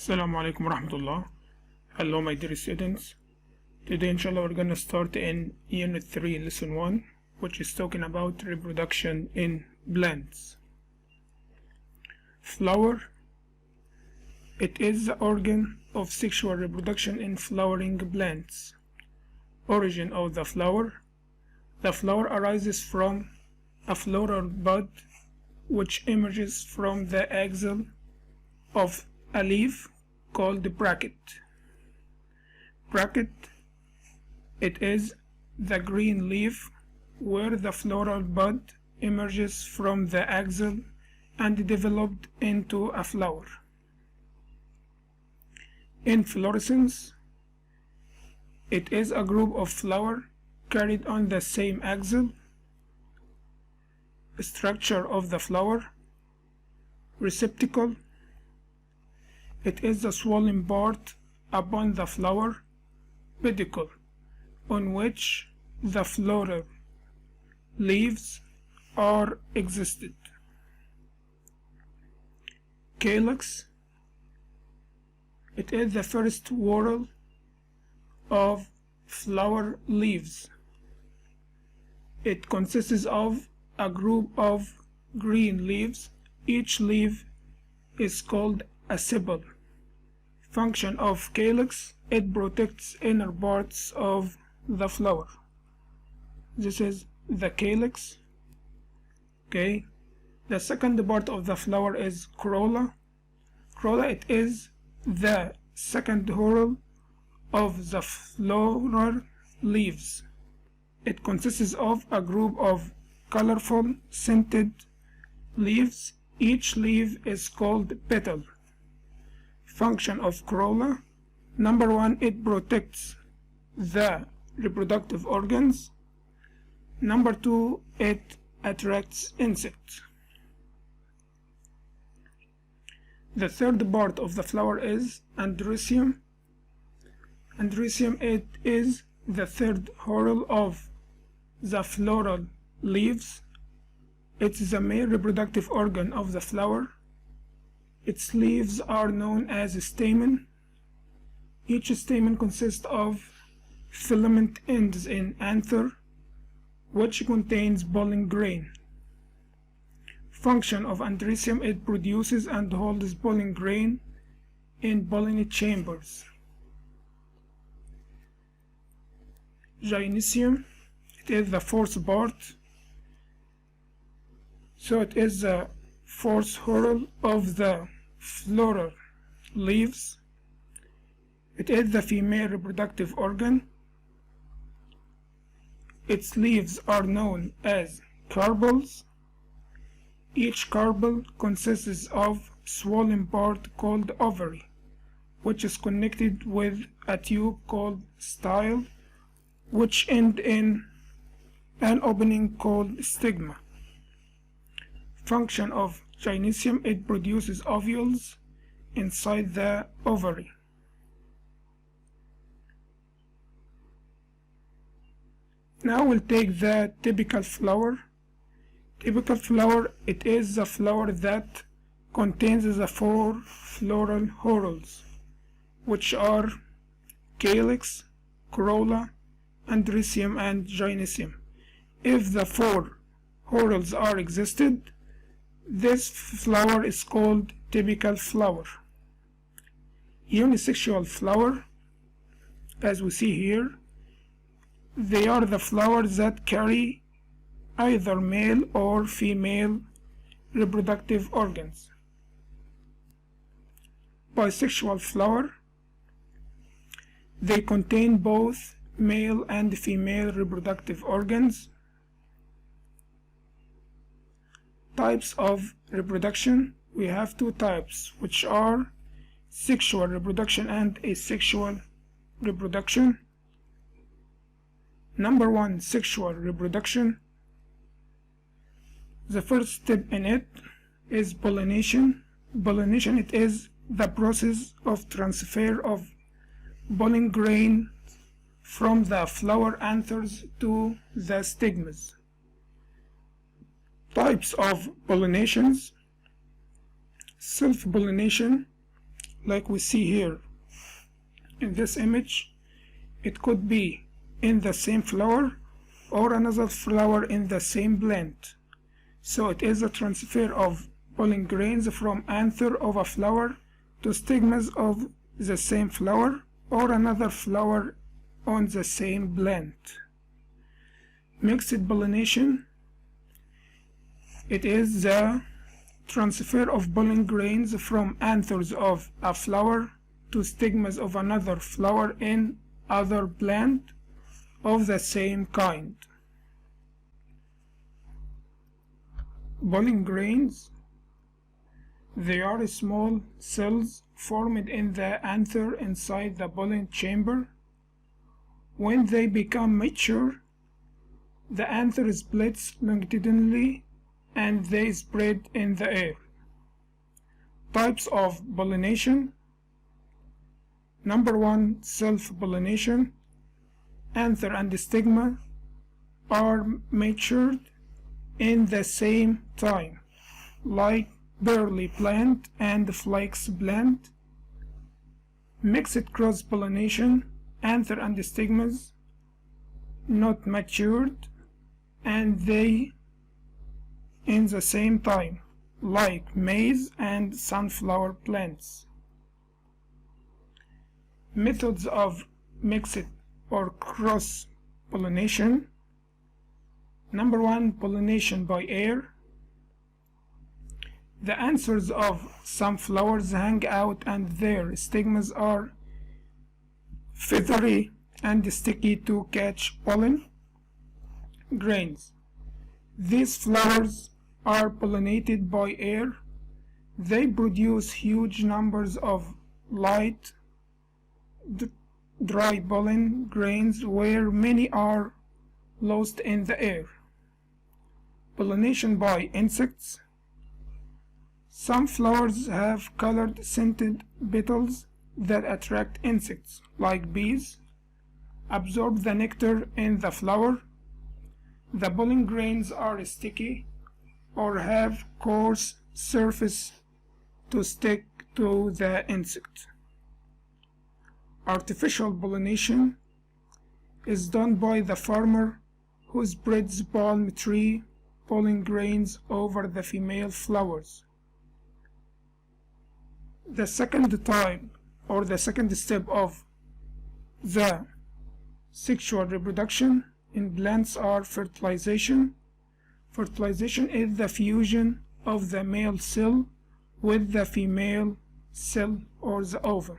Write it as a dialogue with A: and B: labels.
A: Assalamu alaikum warahmatullah. Hello my dear students. Today inshallah we're gonna start in Unit 3 Lesson 1, which is talking about reproduction in plants. Flower. It is the organ of sexual reproduction in flowering plants. Origin of the flower. The flower arises from a floral bud which emerges from the axil of a leaf called the bracket. Bracket, it is the green leaf where the floral bud emerges from the axil and developed into a flower. Inflorescence, it is a group of flowers carried on the same axil. Structure of the flower. Receptacle, it is the swollen part upon the flower pedicle on which the floral leaves are existed. Calyx, it is the first whorl of flower leaves. It consists of a group of green leaves. Each leaf is called a sepal. Function of calyx, it protects inner parts of the flower. This is the calyx. Okay. The second part of the flower is corolla. Corolla, it is the second whorl of the floral leaves. It consists of a group of colorful scented leaves. Each leaf is called petal. Function of corolla. Number 1, it protects the reproductive organs. Number 2, it attracts insects. The third part of the flower is androecium. Androecium, it is the third whorl of the floral leaves. It is the male reproductive organ of the flower. Its leaves are known as a stamen. Each stamen consists of filament ends in anther, which contains pollen grain. Function of androecium, it produces and holds pollen grain in pollen chambers. Gynoecium, it is the fourth part. So it is the fourth whorl of the floral leaves. It is the female reproductive organ. Its leaves are known as carpels. Each carpel consists of swollen part called ovary, which is connected with a tube called style, which end in an opening called stigma. Function of gynoecium, it produces ovules inside the ovary. Now we'll take the typical flower. Typical flower, it is the flower that contains the 4 floral whorls, which are calyx, corolla, androecium, and gynoecium. If the 4 whorls are existed, this flower is called typical flower. Unisexual flower, as we see here, they are the flowers that carry either male or female reproductive organs. Bisexual flower, they contain both male and female reproductive organs. Types of reproduction, we have 2 types, which are sexual reproduction and asexual reproduction. Number 1, sexual reproduction. The first step in it is pollination. Pollination, it is the process of transfer of pollen grain from the flower anthers to the stigmas. Types of pollinations: self-pollination, like we see here in this image. It could be in the same flower or another flower in the same plant. So it is a transfer of pollen grains from anther of a flower to stigmas of the same flower or another flower on the same plant. Mixed pollination. It is the transfer of pollen grains from anthers of a flower to stigmas of another flower in other plant of the same kind. Pollen grains. They are small cells formed in the anther inside the pollen chamber. When they become mature, the anther splits longitudinally and they spread in the air. Types of pollination. Number 1, self-pollination. Anther and stigma are matured in the same time, like barley plant and flax plant. Mixed cross-pollination. Anther and stigmas not matured and they in the same time, like maize and sunflower plants. Methods of mixed or cross pollination. Number 1, pollination by air. The anthers of some flowers hang out and their stigmas are feathery and sticky to catch pollen grains. These flowers are pollinated by air. They produce huge numbers of light, dry pollen grains where many are lost in the air. Pollination by insects. Some flowers have colored scented petals that attract insects, like bees, absorb the nectar in the flower. The pollen grains are sticky or have coarse surface to stick to the insect. Artificial pollination is done by the farmer who spreads palm tree pollen grains over the female flowers. The second type or the second step of the sexual reproduction in plants are fertilization. Fertilization is the fusion of the male cell with the female cell or the ovum.